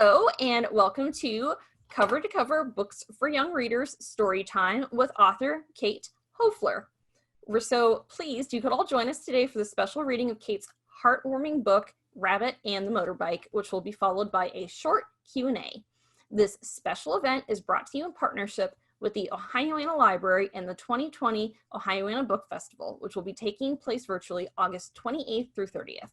Hello, and welcome to Cover to Cover Books for Young Readers Storytime with author Kate Hoefler. We're so pleased you could all join us today for the special reading of Kate's heartwarming book, Rabbit and the Motorbike, which will be followed by a short Q&A. This special event is brought to you in partnership with the Ohioana Library and the 2020 Ohioana Book Festival, which will be taking place virtually August 28th through 30th.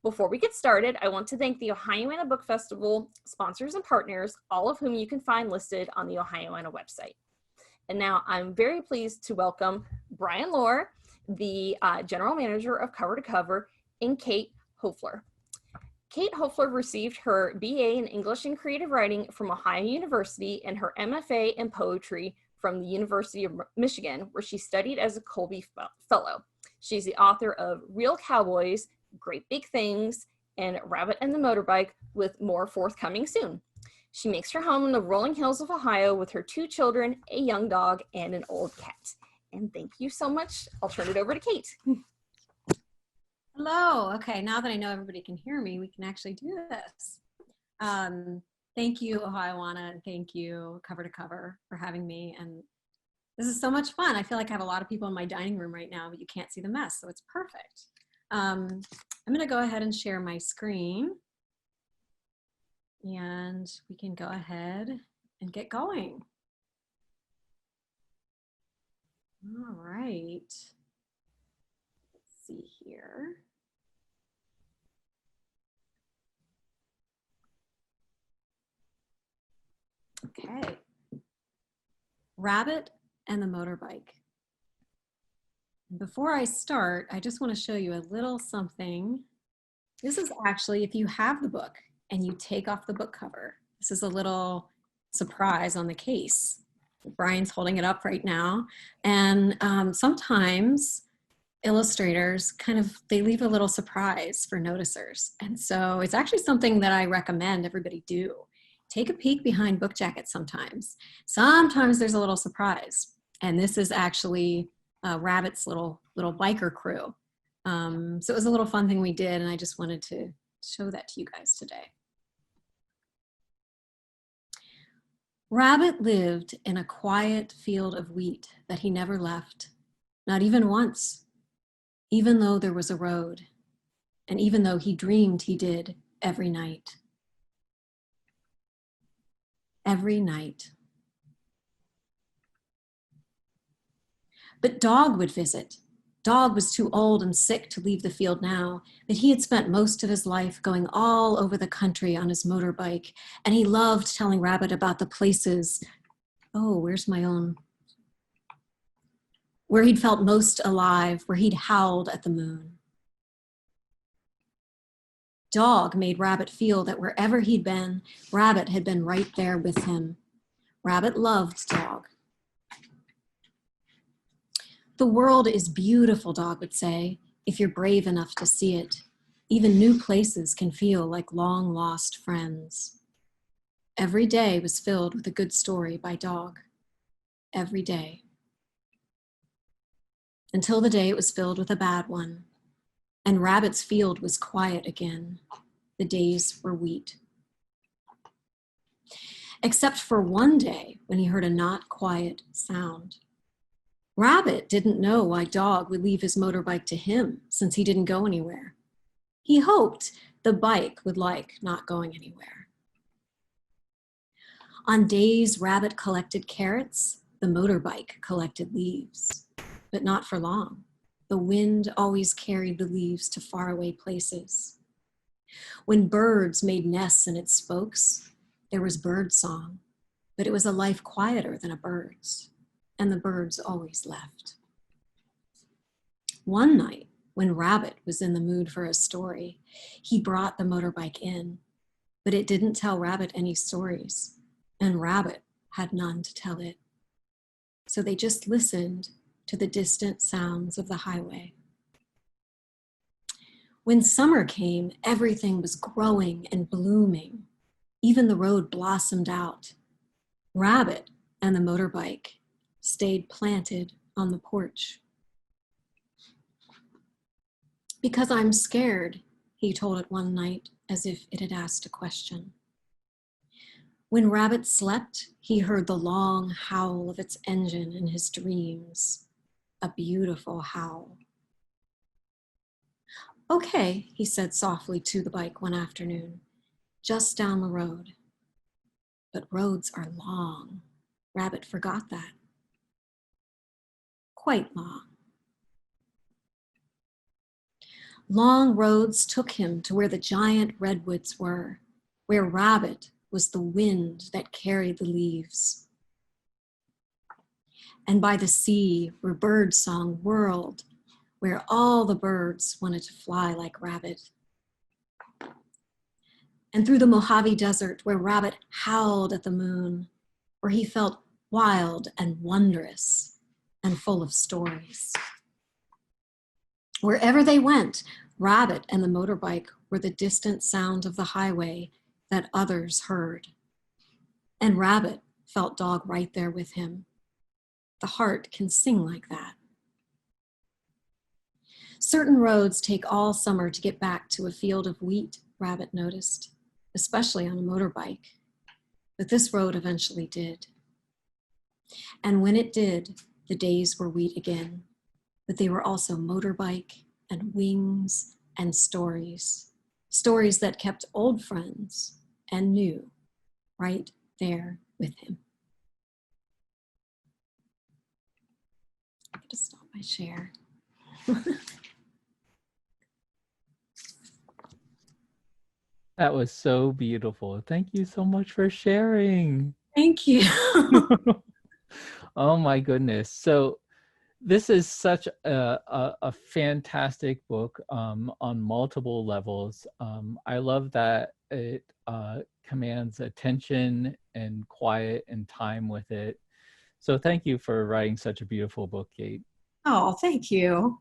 Before we get started, I want to thank the Ohioana Book Festival sponsors and partners, all of whom you can find listed on the Ohioana website. And now I'm very pleased to welcome Brian Lohr, the General Manager of Cover to Cover, and Kate Hoefler. Kate Hoefler received her BA in English and Creative Writing from Ohio University and her MFA in Poetry from the University of Michigan, where she studied as a Colby Fellow. She's the author of Real Cowboys, Great Big Things, and Rabbit and the Motorbike, with more forthcoming soon. She makes her home in the rolling hills of Ohio with her 2 children, a young dog, and an old cat. And thank you so much. I'll turn it over to Kate. Hello. Okay, now that I know everybody can hear me, we can actually do this. Thank you, Ohioana, and thank you, Cover to Cover, for having me. And this is so much fun. I feel like I have a lot of people in my dining room right now, but you can't see the mess, so it's perfect. I'm going to go ahead and share my screen, and we can go ahead and get going. All right. Let's see here. Okay. Rabbit and the Motorbike. Before I start, I just want to show you a little something. This is actually, if you have the book and you take off the book cover, this is a little surprise on the case. Brian's holding it up right now. And sometimes illustrators they leave a little surprise for noticers. And so it's actually something that I recommend everybody do. Take a peek behind book jackets sometimes. Sometimes there's a little surprise. And this is actually Rabbit's little biker crew. So it was a little fun thing we did, and I just wanted to show that to you guys today. Rabbit lived in a quiet field of wheat that he never left, not even once, even though there was a road, and even though he dreamed he did every night. Every night. But Dog would visit. Dog was too old and sick to leave the field now, but he had spent most of his life going all over the country on his motorbike, and he loved telling Rabbit about the places, where he'd felt most alive, where he'd howled at the moon. Dog made Rabbit feel that wherever he'd been, Rabbit had been right there with him. Rabbit loved Dog. The world is beautiful, Dog would say, if you're brave enough to see it. Even new places can feel like long-lost friends. Every day was filled with a good story by Dog. Every day. Until the day it was filled with a bad one. And Rabbit's field was quiet again. The days were wheat. Except for one day when he heard a not quiet sound. Rabbit didn't know why Dog would leave his motorbike to him since he didn't go anywhere. He hoped the bike would like not going anywhere. On days Rabbit collected carrots, the motorbike collected leaves, but not for long. The wind always carried the leaves to faraway places. When birds made nests in its spokes, there was bird song, but it was a life quieter than a bird's. And the birds always left. One night, when Rabbit was in the mood for a story, he brought the motorbike in, but it didn't tell Rabbit any stories, and Rabbit had none to tell it. So they just listened to the distant sounds of the highway. When summer came, everything was growing and blooming. Even the road blossomed out. Rabbit and the motorbike stayed planted on the porch. Because I'm scared, he told it one night as if it had asked a question. When Rabbit slept, he heard the long howl of its engine in his dreams, a beautiful howl. Okay, he said softly to the bike one afternoon, just down the road. But roads are long. Rabbit forgot that. Quite long. Long roads took him to where the giant redwoods were, where Rabbit was the wind that carried the leaves. And by the sea where bird song whirled, where all the birds wanted to fly like Rabbit. And through the Mojave Desert where Rabbit howled at the moon, where he felt wild and wondrous and full of stories. Wherever they went, Rabbit and the motorbike were the distant sound of the highway that others heard. And Rabbit felt Dog right there with him. The heart can sing like that. Certain roads take all summer to get back to a field of wheat, Rabbit noticed, especially on a motorbike. But this road eventually did. And when it did, the days were wheat again. But they were also motorbike and wings and stories. Stories that kept old friends and new right there with him. I'm going to stop my share. That was so beautiful. Thank you so much for sharing. Thank you. Oh my goodness. So this is such a fantastic book on multiple levels. I love that it commands attention and quiet and time with it. So thank you for writing such a beautiful book, Kate. Oh, thank you.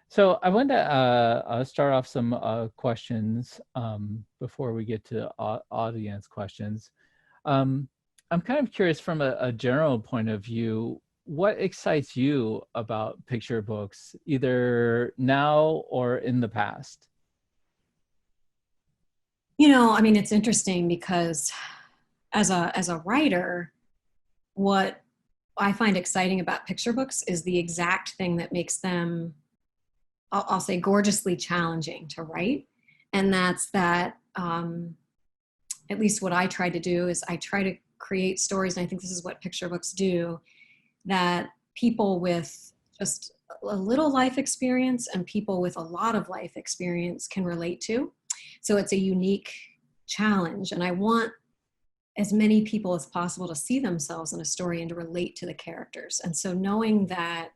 So I want to start off some questions before we get to audience questions. I'm kind of curious from a general point of view, what excites you about picture books, either now or in the past? You know, I mean, it's interesting because as a writer, what I find exciting about picture books is the exact thing that makes them, I'll say, gorgeously challenging to write. And that's that, at least what I try to do is I try to create stories, and I think this is what picture books do, that people with just a little life experience and people with a lot of life experience can relate to. So it's a unique challenge, and I want as many people as possible to see themselves in a story and to relate to the characters. And so knowing that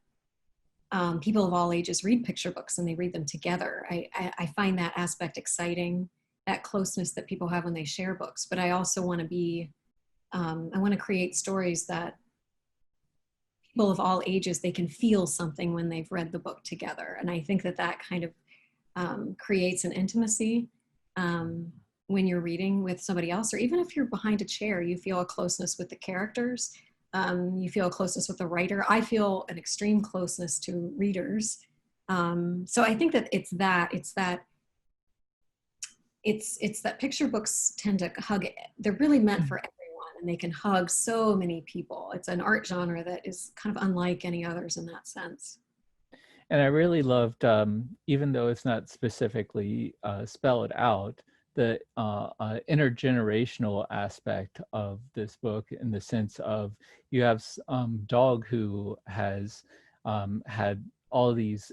people of all ages read picture books and they read them together, I find that aspect exciting, that closeness that people have when they share books. But I also want to be, I want to create stories that people of all ages, they can feel something when they've read the book together. And I think that that kind of creates an intimacy when you're reading with somebody else, or even if you're behind a chair, you feel a closeness with the characters. You feel a closeness with the writer. I feel an extreme closeness to readers. So I think that it's that picture books tend to hug, they're really meant for everyone, and they can hug so many people. It's an art genre that is kind of unlike any others in that sense. And I really loved, even though it's not specifically spelled out, the intergenerational aspect of this book, in the sense of you have Dog, who has had all these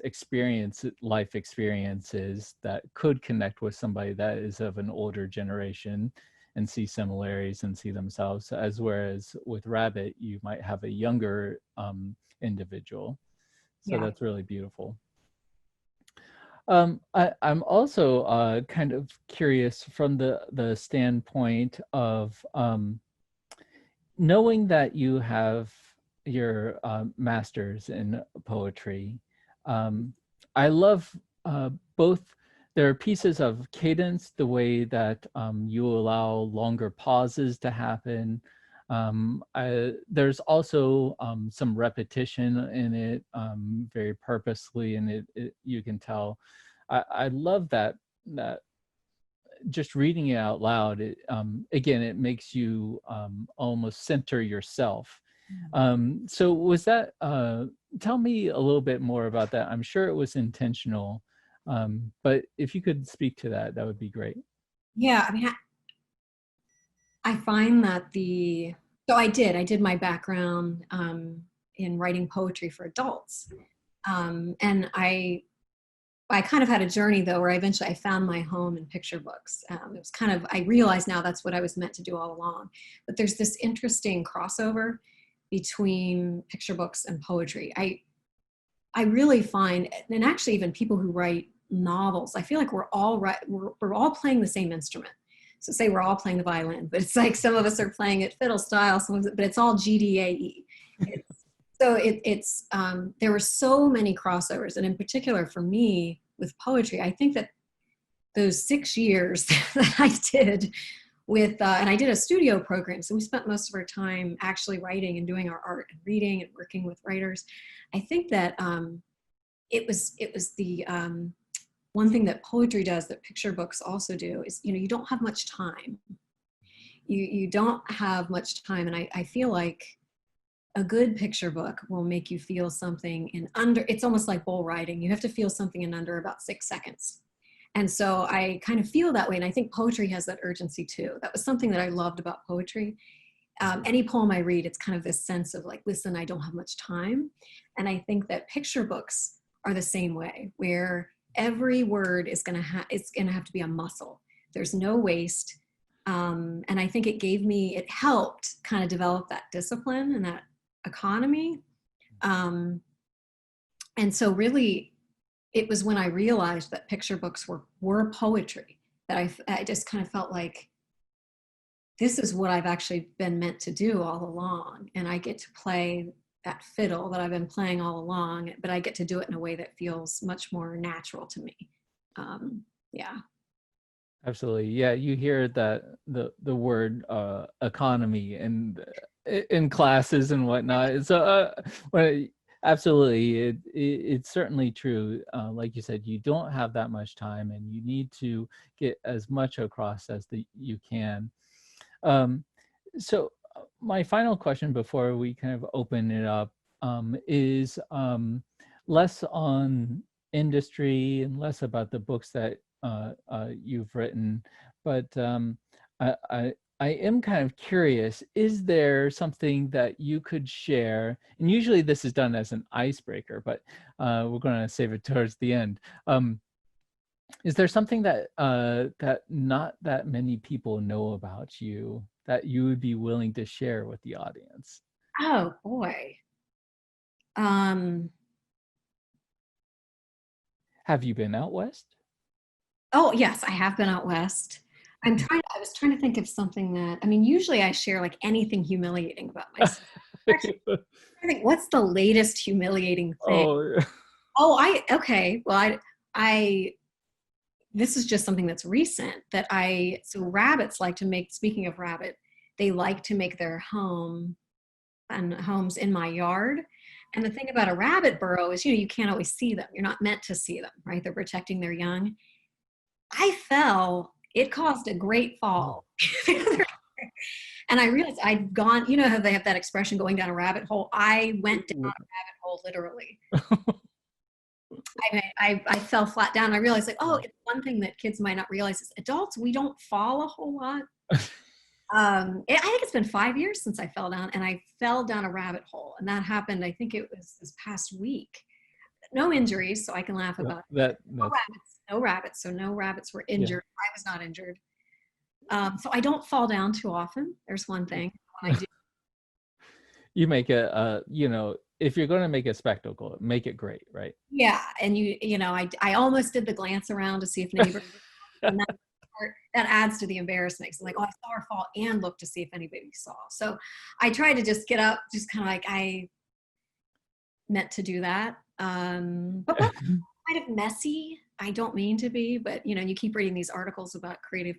life experiences that could connect with somebody that is of an older generation and see similarities and see themselves, as whereas with Rabbit, you might have a younger individual. So Yeah. that's really beautiful. I'm also kind of curious from the standpoint of knowing that you have your master's in poetry. I love both. There are pieces of cadence, the way that you allow longer pauses to happen. There's also some repetition in it, very purposely, and you can tell. I love that just reading it out loud, again, it makes you almost center yourself. So was that, tell me a little bit more about that. I'm sure it was intentional, but if you could speak to that, that would be great. Yeah, I mean, I find that so I did my background in writing poetry for adults. And I kind of had a journey though, where eventually I found my home in picture books. It was kind of, I realized now that's what I was meant to do all along. But there's this interesting crossover between picture books and poetry. I really find, and actually even people who write novels, I feel like we're all playing the same instrument. So say we're all playing the violin, but it's like some of us are playing it fiddle style, but it's all GDAE. There were so many crossovers, and in particular for me with poetry, I think that those 6 years that I did with, and I did a studio program, so we spent most of our time actually writing and doing our art and reading and working with writers. I think that it was the one thing that poetry does that picture books also do is, you don't have much time. You don't have much time, and I feel like a good picture book will make you feel something it's almost like bull riding. You have to feel something in under about 6 seconds. And so I kind of feel that way. And I think poetry has that urgency too. That was something that I loved about poetry. Any poem I read, it's kind of this sense of like, listen, I don't have much time. And I think that picture books are the same way, where every word is it's gonna have to be a muscle. There's no waste. And I think it helped kind of develop that discipline and that economy. And so really, it was when I realized that picture books were poetry that I just kind of felt like, this is what I've actually been meant to do all along. And I get to play that fiddle that I've been playing all along, but I get to do it in a way that feels much more natural to me. Yeah. Absolutely. Yeah, you hear that the word economy and in classes and whatnot. So absolutely, it's certainly true. Like you said, you don't have that much time, and you need to get as much across as you can. So my final question before we kind of open it up is less on industry and less about the books that you've written, but I am kind of curious, is there something that you could share? And usually this is done as an icebreaker, but we're going to save it towards the end. Is there something that that not that many people know about you that you would be willing to share with the audience? Oh boy. Have you been out west? Oh yes, I have been out west. I was trying to think of something that, I mean, usually I share like anything humiliating about myself. Actually, I think, what's the latest humiliating thing? Oh, Okay. Well, this is just something that's recent so rabbits like to make, speaking of rabbit, they like to make their homes in my yard. And the thing about a rabbit burrow is, you can't always see them. You're not meant to see them, right? They're protecting their young. I fell. It caused a great fall. And I realized I'd gone, how they have that expression, going down a rabbit hole? I went down a rabbit hole, literally. I fell flat down. I realized, like, oh, it's one thing that kids might not realize is adults, we don't fall a whole lot. I think it's been 5 years since I fell down, and I fell down a rabbit hole. And that happened, I think it was this past week. No injuries, so I can laugh about it. No rabbits. So no rabbits were injured. Yeah. I was not injured. So I don't fall down too often. There's one thing. When I do. You make if you're going to make a spectacle, make it great, right? Yeah, and I almost did the glance around to see if neighbors. And that adds to the embarrassment. So like, oh, I saw her fall and look to see if anybody saw. So I tried to just get up, just kind of like I meant to do that. But that's kind of messy. I don't mean to be, but you keep reading these articles about creative,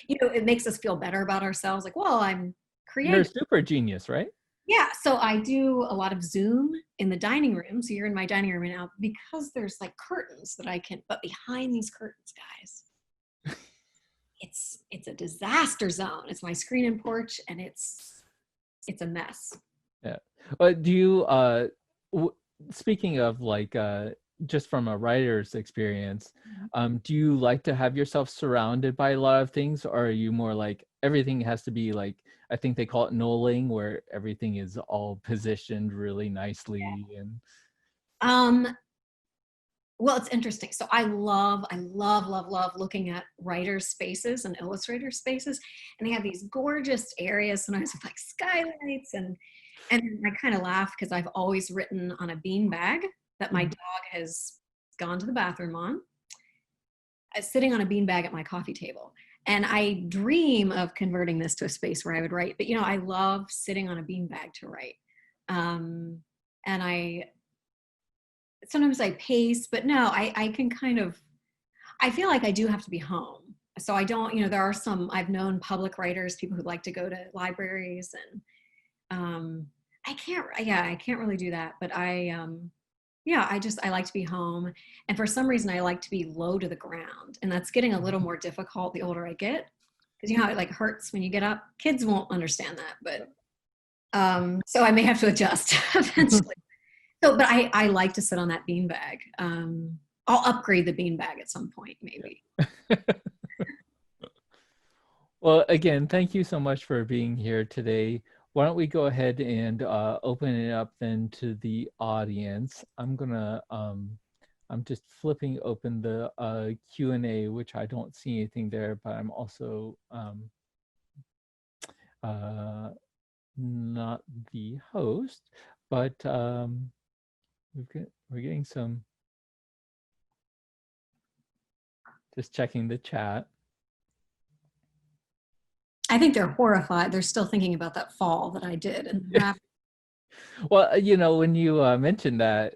it makes us feel better about ourselves. Like, well, I'm creative. You're a super genius, right? Yeah. So I do a lot of Zoom in the dining room. So you're in my dining room right now, because there's like curtains that but behind these curtains, guys, it's a disaster zone. It's my screen and porch, and it's a mess. Yeah. Do you speaking of like just from a writer's experience, do you like to have yourself surrounded by a lot of things, or are you more like everything has to be like, I think they call it knolling, where everything is all positioned really nicely? And Well, it's interesting. So I love looking at writers' spaces and illustrator spaces, and they have these gorgeous areas sometimes with like skylights, and I kind of laugh because I've always written on a bean bag that my dog has gone to the bathroom on, sitting on a bean bag at my coffee table. And I dream of converting this to a space where I would write, but I love sitting on a bean bag to write. And sometimes I pace, but no, I can kind of, I feel like I do have to be home. So I don't, there are some, I've known public writers, people who like to go to libraries, and I can't really do that. But I like to be home. And for some reason, I like to be low to the ground. And that's getting a little more difficult the older I get. Because you know how it like hurts when you get up? Kids won't understand that, but so I may have to adjust eventually. So, but I like to sit on that beanbag. I'll upgrade the beanbag at some point, maybe. Well, again, thank you so much for being here today. Why don't we go ahead and open it up then to the audience. I'm just flipping open the Q&A, which I don't see anything there, but I'm also not the host, but we're getting some, just checking the chat. I think they're horrified. They're still thinking about that fall that I did. And well, when you mentioned that,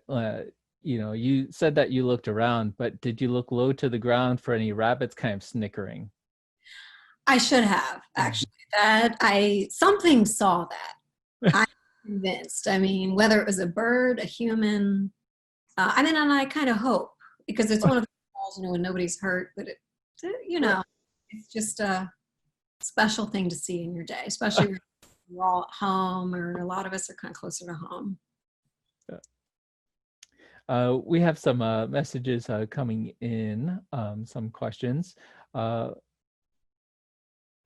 you said that you looked around, but did you look low to the ground for any rabbits kind of snickering? I should have, actually. Something saw that. I'm convinced. I mean, whether it was a bird, a human, and I kind of hope, because it's one of those falls, when nobody's hurt, but it's just a special thing to see in your day, especially when you're all at home, or a lot of us are kind of closer to home. We have some messages coming in, some questions.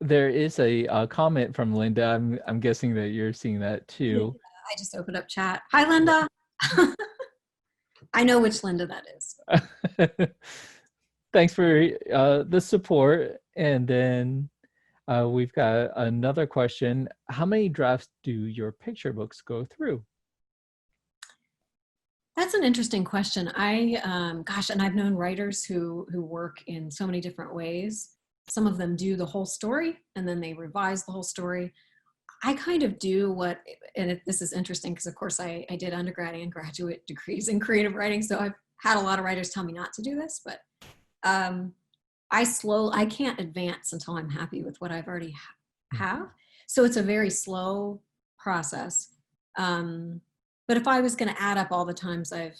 There is a comment from Linda. I'm guessing that you're seeing that too. I just opened up chat. Hi, Linda. I know which Linda that is. Thanks for the support. And then we've got another question. How many drafts do your picture books go through? That's an interesting question. And I've known writers who work in so many different ways. Some of them do the whole story and then they revise the whole story. I kind of do this is interesting because of course I did undergrad and graduate degrees in creative writing. So I've had a lot of writers tell me not to do this, but I can't advance until I'm happy with what I've already have. So it's a very slow process. But if I was going to add up all the times I've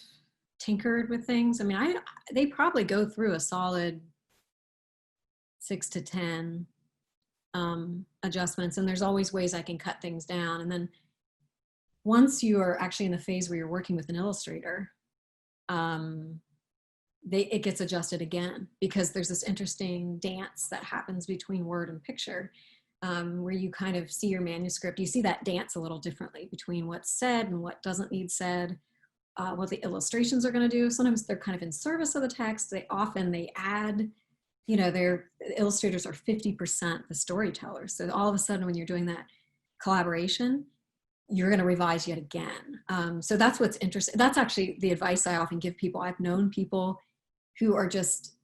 tinkered with things, I mean, they probably go through a solid 6 to 10 adjustments, and there's always ways I can cut things down. And then once you are actually in the phase where you're working with an illustrator, it gets adjusted again, because there's this interesting dance that happens between word and picture, where you kind of see your manuscript. You see that dance a little differently between what's said and what doesn't need said, what the illustrations are going to do. Sometimes they're kind of in service of the text. They add, their illustrators are 50% the storytellers. So all of a sudden, when you're doing that collaboration, you're going to revise yet again. So that's what's interesting. That's actually the advice I often give people. I've known people who are just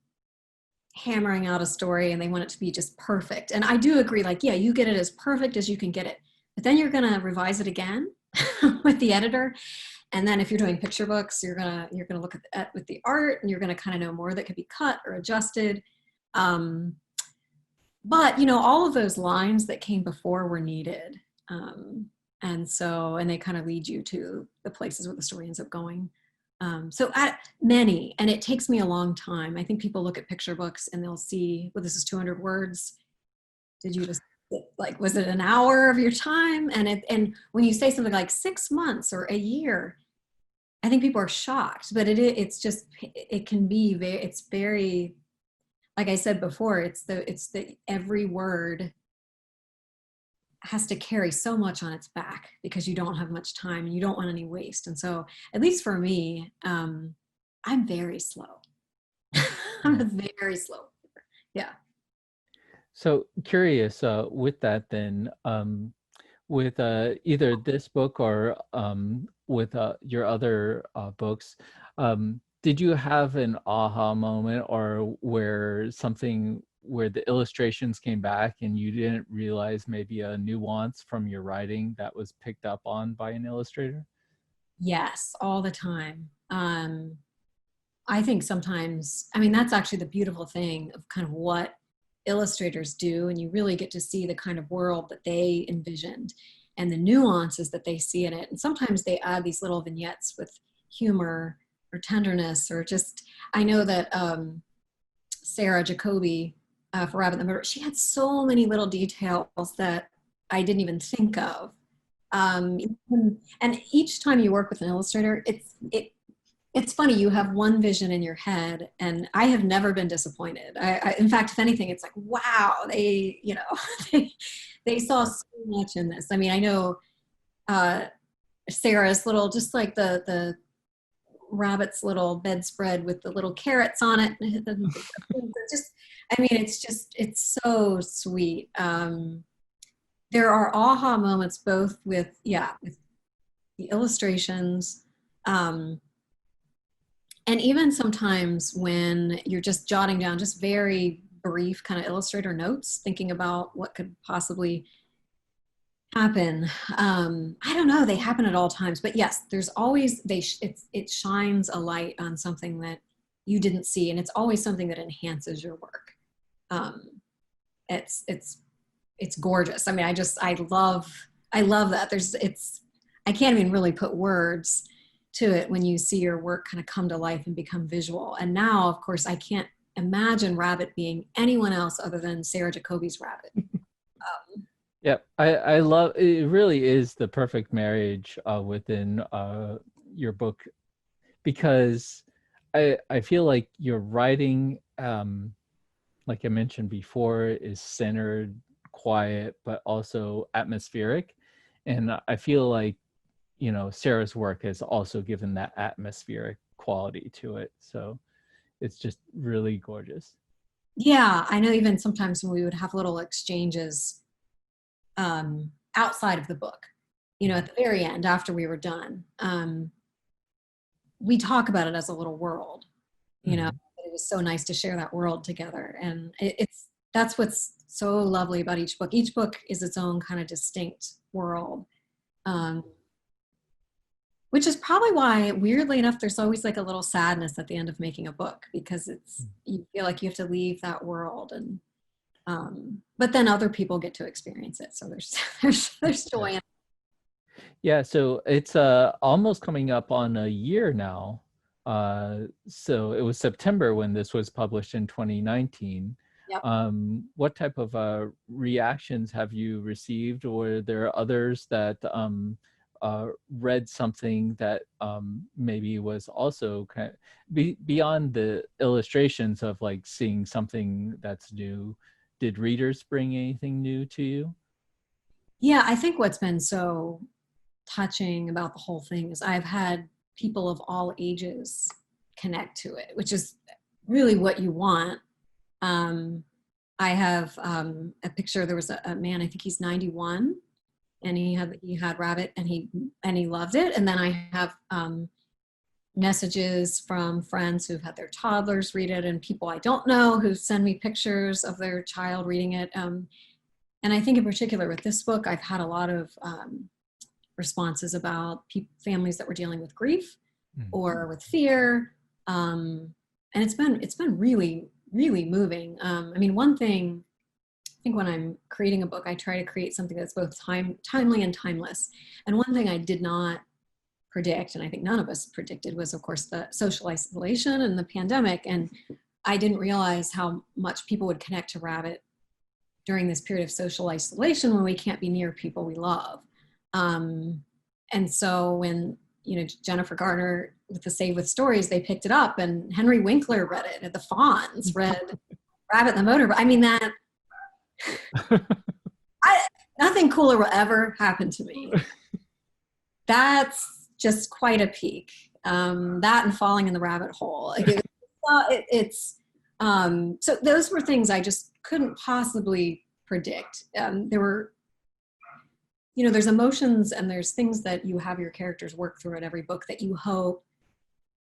hammering out a story and they want it to be just perfect. And I do agree, like, yeah, you get it as perfect as you can get it, but then you're going to revise it again with the editor. And then if you're doing picture books, you're going to look at with the art, and you're going to kind of know more that could be cut or adjusted. But all of those lines that came before were needed. And they kind of lead you to the places where the story ends up going. So many, and it takes me a long time. I think people look at picture books and they'll see, well, this is 200 words. Did you just, like, was it an hour of your time? And when you say something like 6 months or a year, I think people are shocked, but it's just, it can be very, it's very, like I said before, it's the every word has to carry so much on its back because you don't have much time and you don't want any waste. And so, at least for me, I'm very slow. I'm a very slow reader. Yeah. So curious, with that then, with either this book or with your other books, did you have an aha moment, or where the illustrations came back and you didn't realize maybe a nuance from your writing that was picked up on by an illustrator? Yes, all the time. I think sometimes, I mean, that's actually the beautiful thing of kind of what illustrators do, and you really get to see the kind of world that they envisioned and the nuances that they see in it. And sometimes they add these little vignettes with humor or tenderness, or just, I know that Sarah Jacoby for Rabbit in the Murder, she had so many little details that I didn't even think of. And each time you work with an illustrator, it's funny, you have one vision in your head, and I have never been disappointed. In fact, if anything, it's like, wow, they, you know, they saw so much in this. I mean, I know Sarah's little, just like the rabbit's little bedspread with the little carrots on it. Just, I mean, it's so sweet. There are aha moments both with the illustrations, and even sometimes when you're just jotting down just very brief kind of illustrator notes, thinking about what could possibly happen. I don't know, they happen at all times, but yes, there's always, it shines a light on something that you didn't see, and it's always something that enhances your work. It's gorgeous. I mean, I love that. I can't even really put words to it when you see your work kind of come to life and become visual. And now, of course, I can't imagine Rabbit being anyone else other than Sarah Jacoby's Rabbit. Yeah, I love it. Really is the perfect marriage within your book, because I feel like your writing, like I mentioned before, is centered, quiet, but also atmospheric, and I feel like, you know, Sarah's work has also given that atmospheric quality to it. So it's just really gorgeous. Yeah, I know even sometimes when we would have little exchanges outside of the book, you know, at the very end after we were done, we talk about it as a little world, you know. It was so nice to share that world together. And that's what's so lovely about each book. Each book is its own kind of distinct world. Which is probably why, weirdly enough, there's always like a little sadness at the end of making a book, because you feel like you have to leave that world, and but then other people get to experience it, so there's joy in it. Yeah, so it's almost coming up on a year now. So it was September when this was published in 2019. Yep. What type of reactions have you received, or are there others that read something that maybe was also kind of beyond the illustrations of like seeing something that's new? Did readers bring anything new to you? Yeah, I think what's been so touching about the whole thing is I've had people of all ages connect to it, which is really what you want. I have a picture. There was a man, I think he's 91, and he had Rabbit, and he loved it. And then I have messages from friends who've had their toddlers read it, and people I don't know who send me pictures of their child reading it. And I think in particular with this book, I've had a lot of responses about families that were dealing with grief or with fear, and it's been really, really moving. I mean, one thing, I think when I'm creating a book, I try to create something that's both timely and timeless. And one thing I did not predict, and I think none of us predicted, was of course the social isolation and the pandemic. And I didn't realize how much people would connect to Rabbit during this period of social isolation when we can't be near people we love. And so when, Jennifer Garner with the Save with Stories, they picked it up, and Henry Winkler read it, and the Fonz read Rabbit and the Motor. I mean, nothing cooler will ever happen to me. That's just quite a peak. That and falling in the rabbit hole. So those were things I just couldn't possibly predict. There's emotions and there's things that you have your characters work through in every book that you hope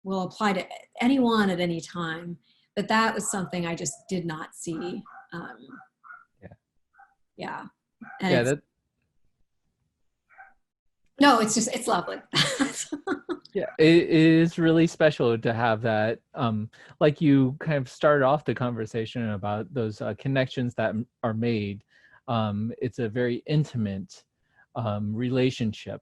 will apply to anyone at any time. But that was something I just did not see. Yeah. And no, it's lovely. Yeah, it is really special to have that. Like you kind of started off the conversation about those connections that are made. It's a very intimate relationship,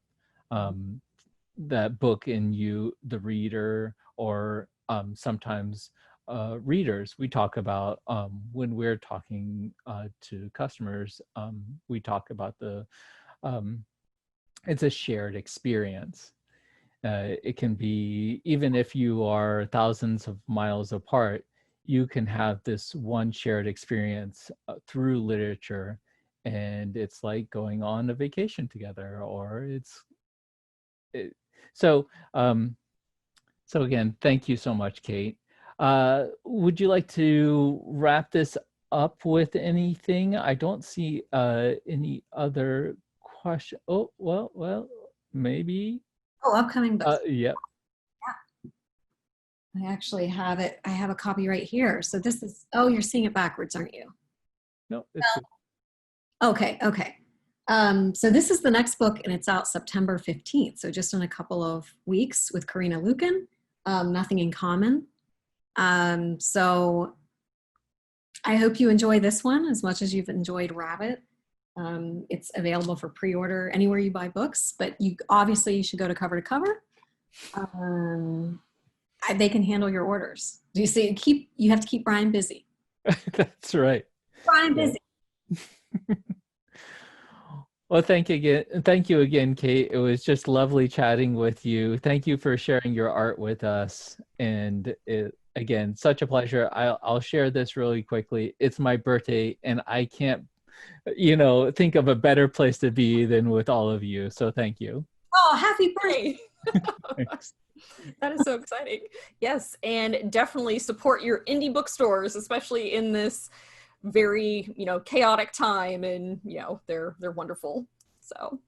that book and you, the reader, or sometimes readers. We talk about when we're talking to customers, we talk about it's a shared experience. It can be, even if you are thousands of miles apart, you can have this one shared experience through literature, and it's like going on a vacation together, or so again, thank you so much, Kate. Would you like to wrap this up with anything? I don't see any other question. Oh, well, maybe. Oh, upcoming books. Yep. I actually have it. I have a copy right here. So this is, you're seeing it backwards, aren't you? No, it's good. Okay. So this is the next book, and it's out September 15th. So just in a couple of weeks, with Karina Lukin, Nothing in Common. So I hope you enjoy this one as much as you've enjoyed Rabbit. It's available for pre-order anywhere you buy books, but you should go to Cover to Cover. They can handle your orders. Do you see? You have to keep Brian busy. That's right. Brian busy. Well, thank you again, Kate. It was just lovely chatting with you. Thank you for sharing your art with us. And again, such a pleasure. I'll share this really quickly. It's my birthday, and I can't, think of a better place to be than with all of you. So thank you. Oh, happy birthday. Thanks. That is so exciting. Yes, and definitely support your indie bookstores, especially in this very chaotic time, and they're wonderful. So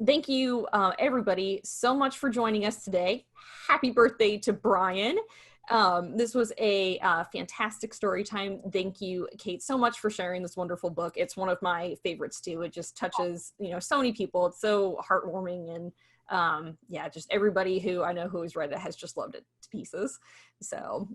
thank you everybody so much for joining us today. Happy birthday to Brian. This was a fantastic story time. Thank you, Kate, so much for sharing this wonderful book. It's one of my favorites too. It just touches so many people. It's so heartwarming, and just everybody who I know who has read it has just loved it to pieces. So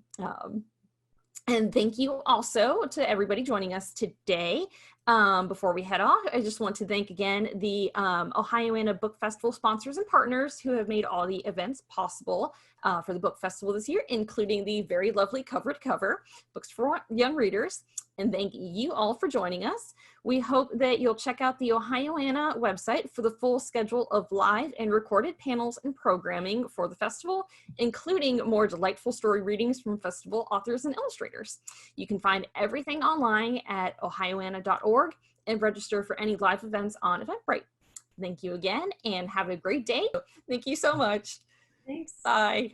and thank you also to everybody joining us today. Before we head off, I just want to thank again the Ohioana Book Festival sponsors and partners who have made all the events possible for the book festival this year, including the very lovely Cover to Cover Books for Young Readers. And thank you all for joining us. We hope that you'll check out the Ohioana website for the full schedule of live and recorded panels and programming for the festival, including more delightful story readings from festival authors and illustrators. You can find everything online at ohioana.org and register for any live events on Eventbrite. Thank you again, and have a great day. Thank you so much. Thanks. Bye.